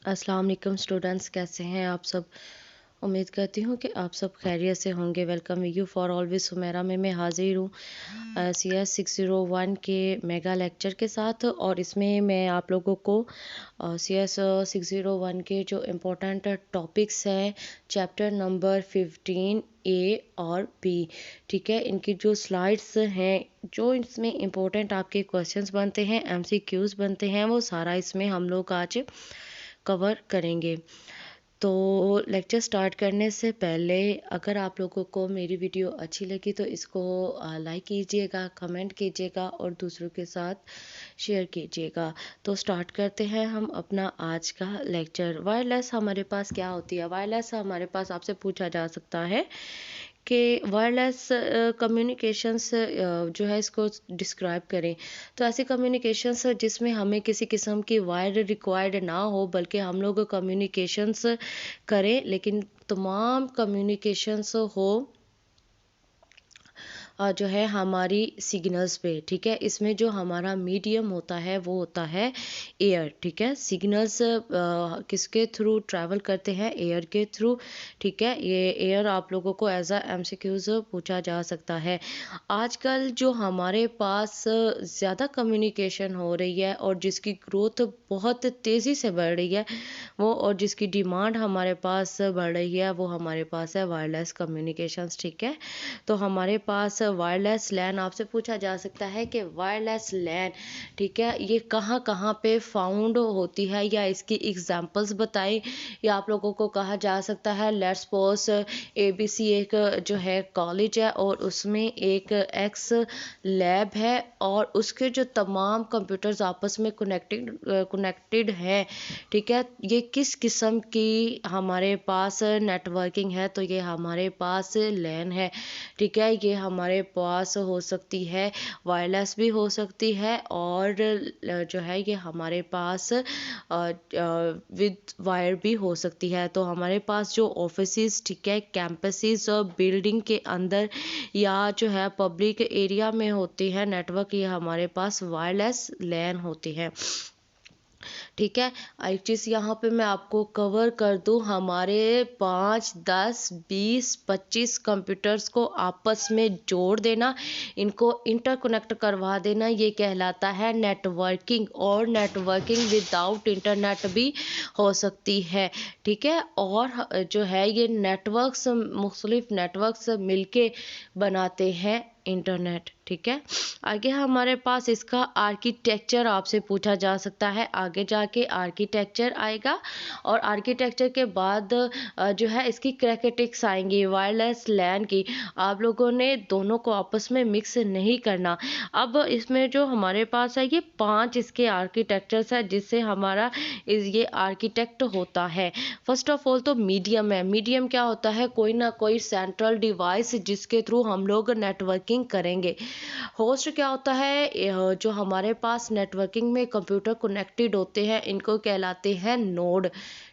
अस्सलाम वालेकुम स्टूडेंट्स, कैसे हैं आप सब। उम्मीद करती हूँ कि आप सब खैरियत से होंगे। Welcome you for always Sumera में मैं हाजिर हूँ CS 601 के मेगा लेक्चर के साथ। और इसमें मैं आप लोगों को CS 601 के जो इम्पोर्टेंट टॉपिक्स हैं चैप्टर नंबर 15A और B, ठीक है, इनकी जो स्लाइड्स हैं, जो इसमें इम्पोर्टेंट आपके क्वेश्चंस बनते हैं, MCQs बनते हैं, वो सारा इसमें हम लोग आज कवर करेंगे। तो लेक्चर स्टार्ट करने से पहले अगर आप लोगों को मेरी वीडियो अच्छी लगी तो इसको लाइक कीजिएगा, कमेंट कीजिएगा और दूसरों के साथ शेयर कीजिएगा। तो स्टार्ट करते हैं हम अपना आज का लेक्चर। वायरलेस हमारे पास क्या होती है? वायरलेस हमारे पास आपसे पूछा जा सकता है कि वायरलेस कम्युनिकेशंस जो है इसको डिस्क्राइब करें। तो ऐसी कम्युनिकेशंस जिसमें हमें किसी किस्म की वायर रिक्वायर्ड ना हो, बल्कि हम लोग कम्युनिकेशंस करें लेकिन तमाम कम्युनिकेशंस हो जो है हमारी सिग्नल्स पे, ठीक है। इसमें जो हमारा मीडियम होता है वो होता है एयर, ठीक है। सिग्नल्स किसके थ्रू ट्रैवल करते हैं? एयर के थ्रू, ठीक है। ये एयर आप लोगों को एज अ MCQs पूछा जा सकता है। आजकल जो हमारे पास ज़्यादा कम्युनिकेशन हो रही है और जिसकी ग्रोथ बहुत तेज़ी से बढ़ रही है वो, और जिसकी डिमांड हमारे पास बढ़ रही है वो हमारे पास है वायरलेस कम्युनिकेशंस, ठीक है। तो हमारे पास वायरलेस लैन आपसे पूछा जा सकता है कि वायरलेस लैन, ठीक है, ये कहाँ कहाँ पे फाउंड होती है या इसकी एग्जांपल्स बताएं। या आप लोगों को कहा जा सकता है लेट्स सपोज ABC एक जो है कॉलेज है और उसमें एक एक्स लैब है और उसके जो तमाम कंप्यूटर्स आपस में कनेक्टेड हैं, ठीक है। ये किस किस्म की हमारे पास नेटवर्किंग है? तो ये हमारे पास लैन है, ठीक है। ये हमारे पास हो सकती है वायरलेस भी हो सकती है और जो है ये हमारे पास विद वायर भी हो सकती है। तो हमारे पास जो ऑफिसेस, ठीक है, कैंपसेस और बिल्डिंग के अंदर या जो है पब्लिक एरिया में होती है नेटवर्क, ये हमारे पास वायरलेस लैन होती है, ठीक है। एक चीज़ यहाँ पे मैं आपको कवर कर दूँ, हमारे 5, 10, 20, 25 कंप्यूटर्स को आपस में जोड़ देना, इनको इंटरकनेक्ट करवा देना, ये कहलाता है नेटवर्किंग। और नेटवर्किंग विदाउट इंटरनेट भी हो सकती है, ठीक है। और जो है ये नेटवर्क्स, मुख्तलिफ नेटवर्क्स मिलके बनाते हैं इंटरनेट, ठीक है। आगे हमारे पास इसका आर्किटेक्चर आपसे पूछा जा सकता है। आगे जाके आर्किटेक्चर आएगा और आर्किटेक्चर के बाद जो है इसकी क्रैकेटिक्स आएंगी वायरलेस लैन की। आप लोगों ने दोनों को आपस में मिक्स नहीं करना। अब इसमें जो हमारे पास है ये 5 इसके आर्किटेक्चर्स है जिससे हमारा ये आर्किटेक्ट होता है। फर्स्ट ऑफ ऑल तो मीडियम है। मीडियम क्या होता है? कोई ना कोई सेंट्रल डिवाइस जिसके थ्रू हम लोग नेटवर्किंग करेंगे। होस्ट क्या होता है? जो हमारे पास नेटवर्किंग में कंप्यूटर कनेक्टेड होते हैं इनको कहलाते हैं नोड,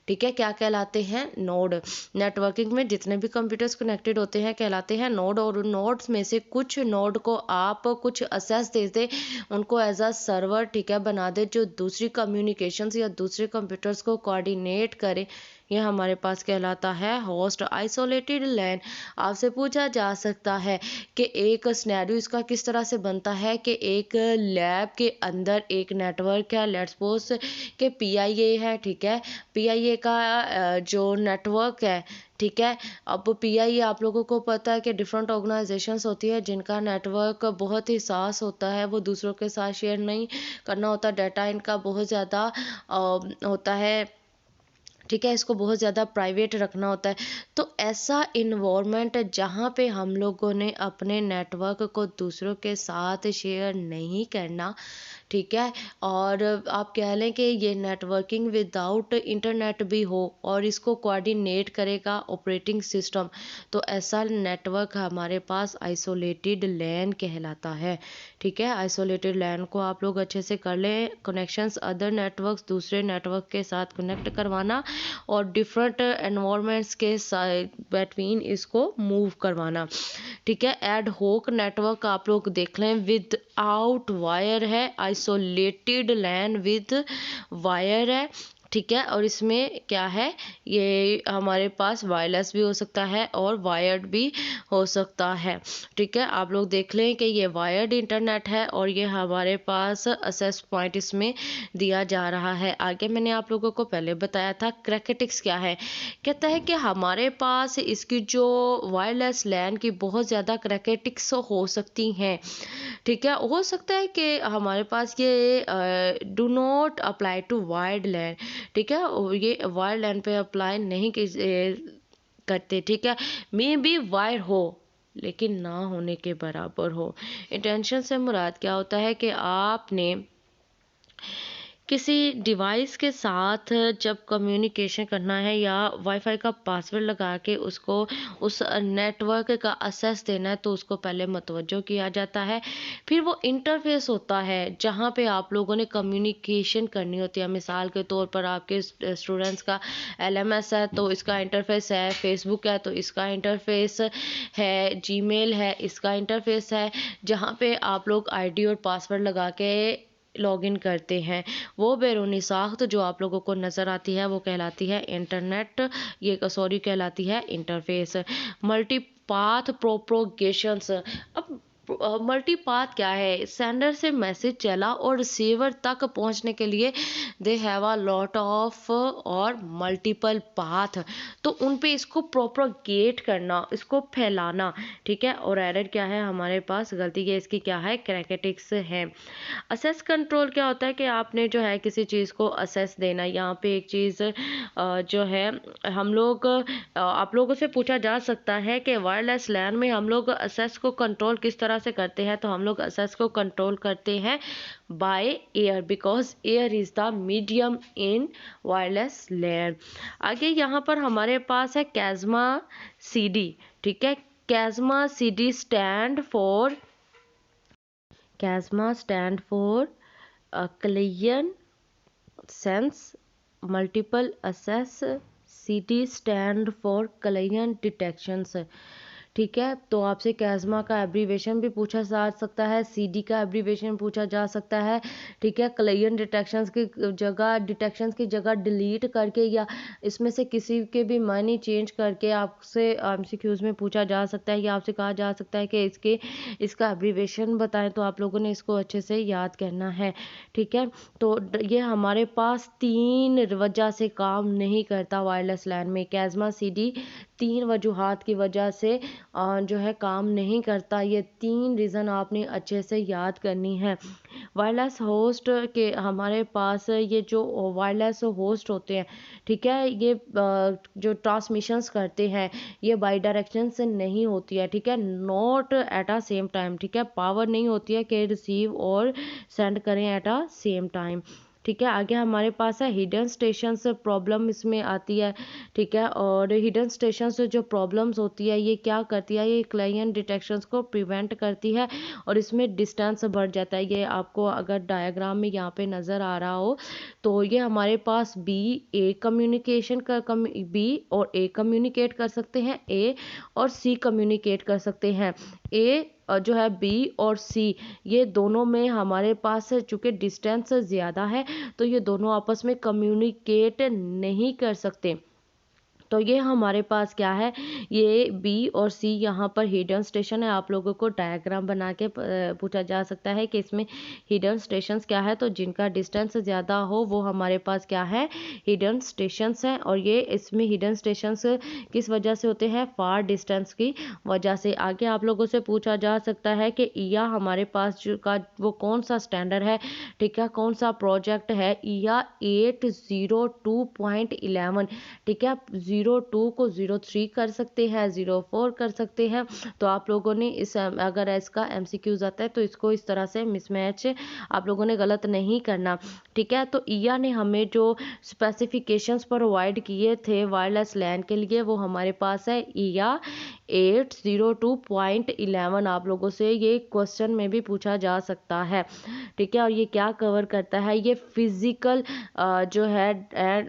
ठीक है। क्या कहलाते हैं? नोड। नेटवर्किंग में जितने भी कंप्यूटर्स कनेक्टेड होते हैं कहलाते हैं नोड। और उन नोड्स में से कुछ नोड को आप कुछ असेस दे दे, उनको एज अ सर्वर, ठीक है, बना दे, जो दूसरी कम्युनिकेशंस या दूसरे कंप्यूटर्स को कोऑर्डिनेट करे, ये हमारे पास कहलाता है होस्ट। आइसोलेटेड लैन आपसे पूछा जा सकता है कि एक सिनेरियो इसका किस तरह से बनता है कि एक लैब के अंदर एक नेटवर्क है, लेट्स सपोज कि PIA है, ठीक है। PIA का जो नेटवर्क है, ठीक है। अब PIA आप लोगों को पता है कि डिफरेंट ऑर्गेनाइजेशंस होती है जिनका नेटवर्क बहुत ही सास होता है, वो दूसरों के साथ शेयर नहीं करना होता। डाटा इनका बहुत ज़्यादा होता है, ठीक है, इसको बहुत ज़्यादा प्राइवेट रखना होता है। तो ऐसा इन्वायरमेंट जहाँ पे हम लोगों ने अपने नेटवर्क को दूसरों के साथ शेयर नहीं करना, ठीक है। और आप कह लें कि ये नेटवर्किंग विदाउट इंटरनेट भी हो और इसको कोऑर्डिनेट करेगा ऑपरेटिंग सिस्टम, तो ऐसा नेटवर्क हमारे पास आइसोलेटेड लैन कहलाता है, ठीक है। आइसोलेटेड लैन को आप लोग अच्छे से कर लें। कनेक्शंस अदर नेटवर्क्स, दूसरे नेटवर्क के साथ कनेक्ट करवाना और डिफरेंट एनवायरनमेंट्स के बिटवीन इसको मूव करवाना, ठीक है। एड होक नेटवर्क आप लोग देख लें, विद आउट वायर है। आइसोलेटेड लैन विद वायर है, ठीक है। और इसमें क्या है, ये हमारे पास वायरलेस भी हो सकता है और वायर्ड भी हो सकता है। ठीक है, आप लोग देख लें कि ये वायर्ड इंटरनेट है और ये हमारे पास एक्सेस पॉइंट इसमें दिया जा रहा है। आगे मैंने आप लोगों को पहले बताया था क्रैकेटिक्स क्या है। कहता है कि हमारे पास इसकी जो वायरलेस लैन की बहुत ज़्यादा क्रैकेटिक्स हो सकती हैं। ठीक है, हो सकता है कि हमारे पास ये do not apply to wide land. ठीक है, और ये वाइड लैंड पे अप्लाई नहीं करते। ठीक है, मे बी वाइड हो लेकिन ना होने के बराबर हो। इंटेंशन से मुराद क्या होता है कि आपने किसी डिवाइस के साथ जब कम्युनिकेशन करना है या वाईफाई का पासवर्ड लगा के उसको उस नेटवर्क का एक्सेस देना है, तो उसको पहले मतवज्जो किया जाता है। फिर वो इंटरफेस होता है जहाँ पे आप लोगों ने कम्युनिकेशन करनी होती है। मिसाल के तौर पर आपके स्टूडेंट्स का LMS है तो इसका इंटरफेस है, फेसबुक है तो इसका इंटरफेस है, जीमेल है इसका इंटरफेस है, जहाँ पे आप लोग आईडी और पासवर्ड लगा के लॉगिन करते हैं। वो बैरूनी साख्त जो आप लोगों को नज़र आती है वो कहलाती है इंटरनेट, ये सॉरी कहलाती है इंटरफेस। मल्टीपाथ प्रोपोगेशंस। अब मल्टीपाथ क्या है, सेंडर से मैसेज चला और रिसीवर तक पहुंचने के लिए they have a lot of और मल्टीपल पाथ, तो उन पे इसको प्रोपोगेट करना, इसको फैलाना। ठीक है, और एरर क्या है हमारे पास, गलती ये इसकी क्या है, क्रैकेटिक्स है। असेस कंट्रोल क्या होता है कि आपने जो है किसी चीज़ को असेस देना। यहाँ पे एक चीज़ जो है हम लोग आप लोगों से पूछा जा सकता है कि वायरलेस लैन में हम लोग असेस को कंट्रोल किस तरह से करते हैं, तो हम लोग असेस को कंट्रोल करते हैं by air, because air is the medium in wireless LAN. आगे यहाँ पर हमारे पास है कैज़मा CD। ठीक है, कैज़मा CD stand for Client Sense Multiple Access। CD stand for Client Detections। ठीक है, तो आपसे कैज़मा का एब्रीवेशन भी पूछा जा सकता है, CD का एब्रीवेशन पूछा जा सकता है। ठीक है, क्लाइंट डिटेक्शंस की जगह डिलीट करके या इसमें से किसी के भी मायने चेंज करके आपसे MCQs में पूछा जा सकता है या आपसे कहा जा सकता है कि इसका एब्रीवेशन बताएं, तो आप लोगों ने इसको अच्छे से याद करना है। ठीक है, तो ये हमारे पास 3 वजह से काम नहीं करता वायरलेस लैन में। कैज़मा CD 3 वजूहात की वजह से जो है काम नहीं करता। ये 3 रीज़न आपने अच्छे से याद करनी है। वायरलेस होस्ट के हमारे पास ये जो वायरलेस होस्ट होते हैं, ठीक है, ये जो ट्रांसमिशंस करते हैं ये बाई डायरेक्शन से नहीं होती है। ठीक है, not at a same time. ठीक है, पावर नहीं होती है कि रिसीव और सेंड करें एट अ सेम टाइम। ठीक है, आगे हमारे पास है हिडन स्टेशन से प्रॉब्लम इसमें आती है। ठीक है, और हिडन स्टेशन से जो प्रॉब्लम्स होती है ये क्या करती है, ये क्लाइंट डिटेक्शंस को प्रिवेंट करती है और इसमें डिस्टेंस बढ़ जाता है। ये आपको अगर डायग्राम में यहाँ पे नज़र आ रहा हो तो ये हमारे पास बी और ए कम्युनिकेट कर सकते हैं, ए और सी कम्युनिकेट कर सकते हैं। ए जो है बी और सी ये दोनों में हमारे पास चूँकि डिस्टेंस ज़्यादा है तो ये दोनों आपस में कम्युनिकेट नहीं कर सकते। तो ये हमारे पास क्या है, ये बी और सी यहाँ पर हिडन स्टेशन है। आप लोगों को डायग्राम बना के पूछा जा सकता है कि इसमें हिडन स्टेशंस क्या है, तो जिनका डिस्टेंस ज़्यादा हो वो हमारे पास क्या है, हिडन स्टेशंस हैं। और ये इसमें हिडन स्टेशंस किस वजह से होते हैं, फार डिस्टेंस की वजह से। आगे आप लोगों से पूछा जा सकता है कि ईया हमारे पास जो का वो कौन सा स्टैंडर्ड है, ठीक है, कौन सा प्रोजेक्ट है, ईया 802.11। ठीक है, 02 को 03 कर सकते हैं, 04 कर सकते हैं। तो आप लोगों ने अगर इसका MCQs आता है तो इसको इस तरह से मिसमैच आप लोगों ने गलत नहीं करना। ठीक है, तो ईया ने हमें जो स्पेसिफिकेशंस प्रोवाइड किए थे वायरलेस लैन के लिए वो हमारे पास है ईया 802.11 आप लोगों से ये क्वेश्चन में भी पूछा जा सकता है, ठीक है। और ये क्या कवर करता है, ये फिजिकल जो है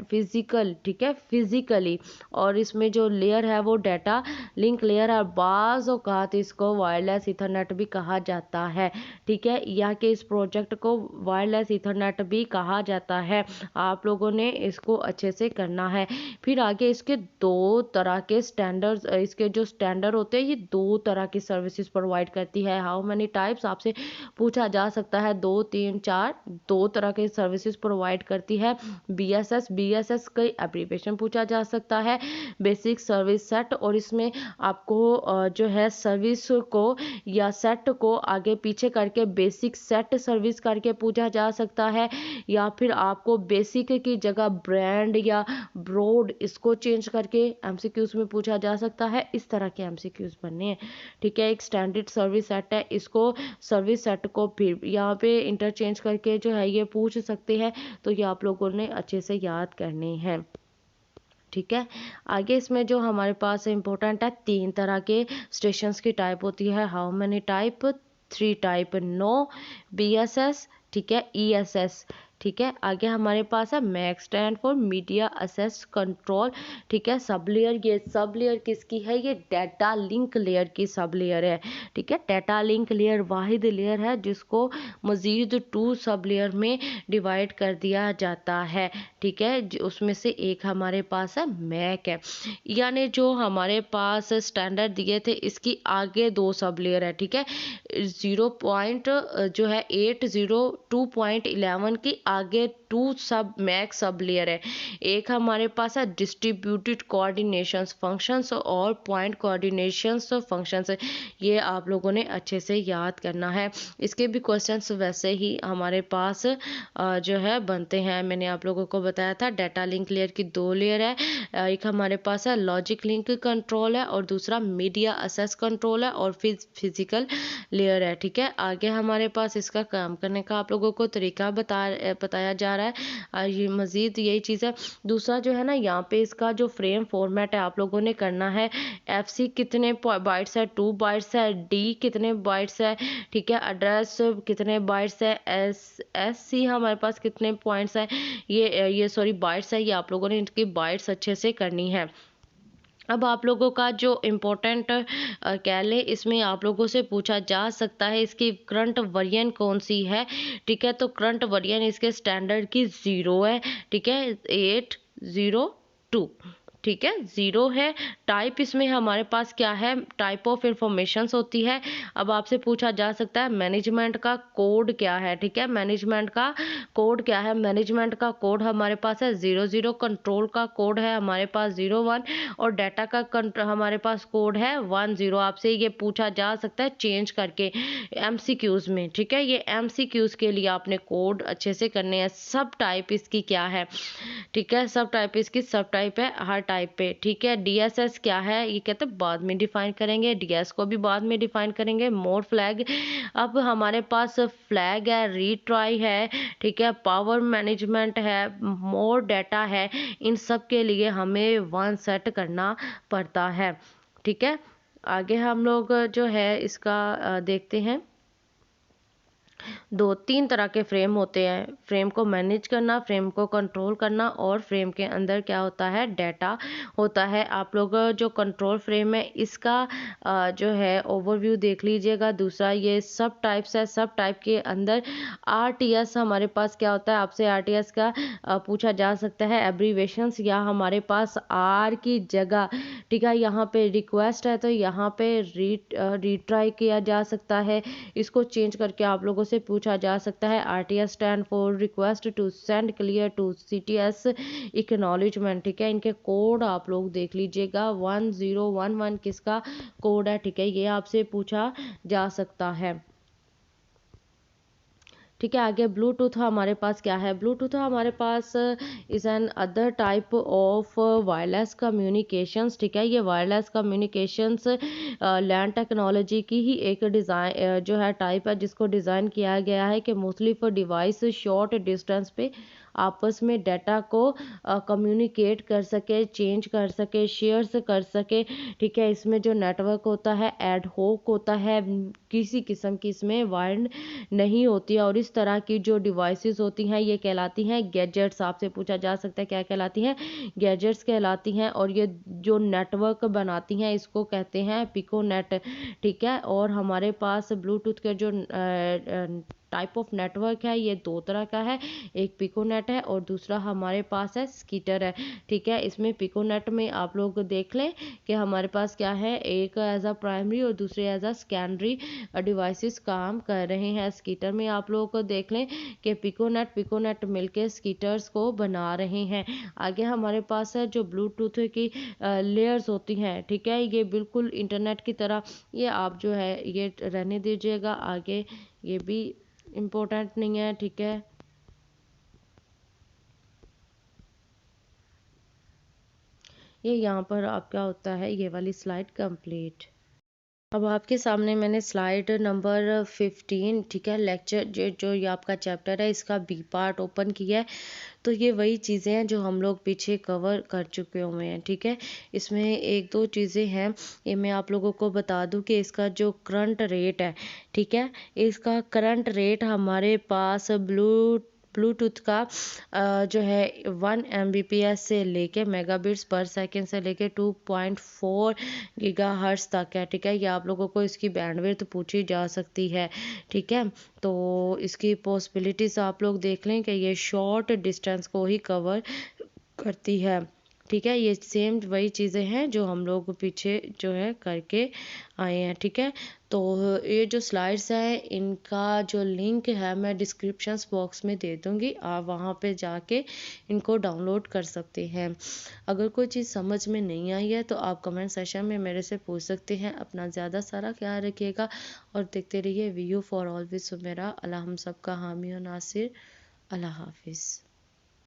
फिजिकल, ठीक है, फिजिकली, और इसमें जो लेयर है वो डाटा लिंक लेयर है, बाज़ औक़ात इसको वायरलेस ईथरनेट भी कहा जाता है, ठीक है। या कि इस प्रोजेक्ट को वायरलेस ईथरनेट भी कहा जाता है। आप लोगों ने इसको अच्छे से करना है। फिर आगे इसके दो तरह के स्टैंडर्ड्स, इसके जो स्टैंडर्ड होते हैं, ये दो तरह की सर्विसेज प्रोवाइड करती है। हाउ मेनी टाइप्स आपसे पूछा जा सकता है, 2 3 4, दो तरह के सर्विसेज प्रोवाइड करती है। बीएसएस का एब्रीविएशन पूछा जा सकता है, बेसिक सर्विस सेट, और इसमें आपको जो है सर्विस को या सेट को आगे पीछे करके बेसिक सेट सर्विस करके पूछा जा सकता है, या फिर आपको बेसिक की जगह ब्रांड या ब्रॉड इसको चेंज करके एमसीक्यूज में पूछा जा सकता है। इस तरह के एमसीक्यूज बनने हैं, ठीक है। एक स्टैंडर्ड सर्विस सेट है, इसको सर्विस सेट को फिर यहाँ पे इंटरचेंज करके जो है ये पूछ सकते हैं, तो ये आप लोगों ने अच्छे से याद करने हैं, ठीक है। आगे इसमें जो हमारे पास इम्पोर्टेंट है, 3 तरह के स्टेशंस की टाइप होती है। How many type, 3 type, no, BSS, ठीक है, ईएसएस, ठीक है। आगे हमारे पास है MAC stand for media access control, ठीक है। सब लेयर, ये सब लेयर किसकी है, ये डाटा लिंक लेयर की सब लेयर है, ठीक है। डाटा लिंक लेयर वाहिद लेयर है जिसको मजीद 2 सब लेयर में डिवाइड कर दिया जाता है, ठीक है। उसमें से एक हमारे पास है मैक है, यानी जो हमारे पास स्टैंडर्ड दिए थे इसकी आगे 2 सब लेयर है, ठीक है। 0 पॉइंट जो है 802.11 की आगे 2 सब मैक सब लेयर है। एक हमारे पास है डिस्ट्रीब्यूटेड कोऑर्डिनेशंस फंक्शंस और पॉइंट कोऑर्डिनेशंस फंक्शंस, ये आप लोगों ने अच्छे से याद करना है। इसके भी क्वेश्चंस वैसे ही हमारे पास जो है बनते हैं। मैंने आप लोगों को बताया था डाटा लिंक लेयर की 2 लेयर है, एक हमारे पास है लॉजिक लिंक कंट्रोल है और दूसरा मीडिया एक्सेस कंट्रोल है और फिजिकल लेयर है, ठीक है। आगे हमारे पास इसका काम करने का आप लोगों को तरीका बताया जा रहा है। ये मज़ीद यही चीज़ है। दूसरा जो है ना, यहाँ पे इसका जो फ्रेम फॉर्मेट है आप लोगों ने करना है, FC कितने बाइट्स है, 2 बाइट्स है, D कितने बाइट्स है, ठीक है। एड्रेस कितने बाइट्स है, SC हमारे पास कितने पॉइंट्स है, ये सॉरी बाइट्स है, ये आप लोगों ने इनकी बाइट्स अच्छे से करनी है। अब आप लोगों का जो इम्पोर्टेंट कह लें, इसमें आप लोगों से पूछा जा सकता है इसकी करंट वर्जन कौन सी है, ठीक है। तो करंट वर्जन इसके स्टैंडर्ड की 0 है, ठीक है, 802, ठीक है, 0 है। टाइप इसमें हमारे पास क्या है, टाइप ऑफ इंफॉर्मेशंस होती है। अब आपसे पूछा जा सकता है मैनेजमेंट का कोड क्या है, ठीक है। मैनेजमेंट का कोड क्या है, मैनेजमेंट का कोड हमारे पास है 00, कंट्रोल का कोड है हमारे पास 01 और डाटा का हमारे पास कोड है 10। आपसे ये पूछा जा सकता है चेंज करके एमसीक्यूज में, ठीक है। ये एमसीक्यूज के लिए आपने कोड अच्छे से करने हैं। सब टाइप इसकी क्या है, ठीक है, सब टाइप इसकी सब टाइप है हर टाइप पे, ठीक है। डीएसएस क्या है, ये कहते हैं बाद में डिफाइन करेंगे, डीएस को भी बाद में डिफाइन करेंगे। मोर फ्लैग, अब हमारे पास फ्लैग है, रीट्राई है, ठीक है, पावर मैनेजमेंट है, मोर डाटा है, इन सब के लिए हमें 1 सेट करना पड़ता है, ठीक है। आगे हम लोग जो है इसका देखते हैं। 2-3 तरह के फ्रेम होते हैं, फ्रेम को मैनेज करना, फ्रेम को कंट्रोल करना, और फ्रेम के अंदर क्या होता है, डाटा होता है। आप लोग जो कंट्रोल फ्रेम है इसका जो है ओवरव्यू देख लीजिएगा। दूसरा ये सब टाइप्स है, सब टाइप के अंदर आरटीएस हमारे पास क्या होता है, आपसे आरटीएस का पूछा जा सकता है एब्रीवेशंस, या हमारे पास आर की जगह, ठीक है, यहाँ पे रिक्वेस्ट है तो यहाँ पे रीट्राई किया जा सकता है, इसको चेंज करके आप लोगों से पूछा जा सकता है। RTS stand for request to send clear to CTS acknowledgement, ठीक है। इनके कोड आप लोग देख लीजिएगा, 1011 किसका कोड है, ठीक है, ये आपसे पूछा जा सकता है, ठीक है। आगे ब्लूटूथ हमारे पास क्या है, ब्लूटूथ हमारे पास is another type of wireless communications. ठीक है, ये वायरलेस कम्युनिकेशंस लैंड टेक्नोलॉजी की ही एक डिज़ाइन जो है टाइप है, जिसको डिज़ाइन किया गया है कि mostly for device short distance पे आपस में डाटा को कम्युनिकेट कर सके, चेंज कर सके, शेयर्स कर सके। ठीक है, इसमें जो नेटवर्क होता है एड होक होता है, किसी किस्म की इसमें वायर नहीं होती है। और इस तरह की जो डिवाइसेस होती हैं ये कहलाती हैं गैजेट्स। आपसे पूछा जा सकता है क्या कहलाती हैं, गैजेट्स कहलाती हैं। और ये जो नेटवर्क बनाती हैं इसको कहते हैं पिकोनेट। ठीक है, और हमारे पास ब्लूटूथ के जो टाइप ऑफ नेटवर्क है ये दो तरह का है, एक पिकोनेट है और दूसरा हमारे पास है स्कीटर है। ठीक है, इसमें पिकोनेट में आप लोग देख लें कि हमारे पास क्या है, एक एज अ प्राइमरी और दूसरे एज अ सेकेंडरी डिवाइसेस काम कर रहे हैं। स्कीटर में आप लोग को देख लें कि पिकोनेट मिलके स्कीटर्स को बना रहे हैं। आगे हमारे पास है जो ब्लूटूथ की लेयर्स होती हैं। ठीक है, ये बिल्कुल इंटरनेट की तरह, ये आप जो है ये रहने दीजिएगा, आगे ये भी इम्पोर्टेंट नहीं है। ठीक है, ये यहाँ पर आपका होता है ये वाली स्लाइड कंप्लीट। अब आपके सामने मैंने स्लाइड नंबर 15, ठीक है, लेक्चर जो जो ये आपका चैप्टर है इसका बी पार्ट ओपन किया है। तो ये वही चीज़ें हैं जो हम लोग पीछे कवर कर चुके हुए हैं। ठीक है, इसमें एक दो चीज़ें हैं, ये मैं आप लोगों को बता दूं कि इसका जो करंट रेट है, ठीक है, इसका करंट रेट हमारे पास ब्लूटूथ का जो है 1 Mbps से लेके मेगाबिट्स पर सेकेंड से लेके 2.4 गीगाहर्ट्ज़ तक है। ठीक है, ये आप लोगों को इसकी बैंडविड्थ पूछी जा सकती है। ठीक है, तो इसकी पॉसिबिलिटीज़ आप लोग देख लें कि ये शॉर्ट डिस्टेंस को ही कवर करती है। ठीक है, ये सेम वही चीज़ें हैं जो हम लोग पीछे जो है करके आए हैं। ठीक है, तो ये जो स्लाइड्स हैं इनका जो लिंक है मैं डिस्क्रिप्शन बॉक्स में दे दूँगी, आप वहाँ पे जाके इनको डाउनलोड कर सकते हैं। अगर कोई चीज़ समझ में नहीं आई है तो आप कमेंट सेशन में मेरे से पूछ सकते हैं। अपना ज़्यादा सारा ख्याल रखिएगा और देखते रहिए वी यू फॉर ऑलवेज मेरा। अल्लाह हम सबका हामी और नासिर। अल्लाह हाफिज़।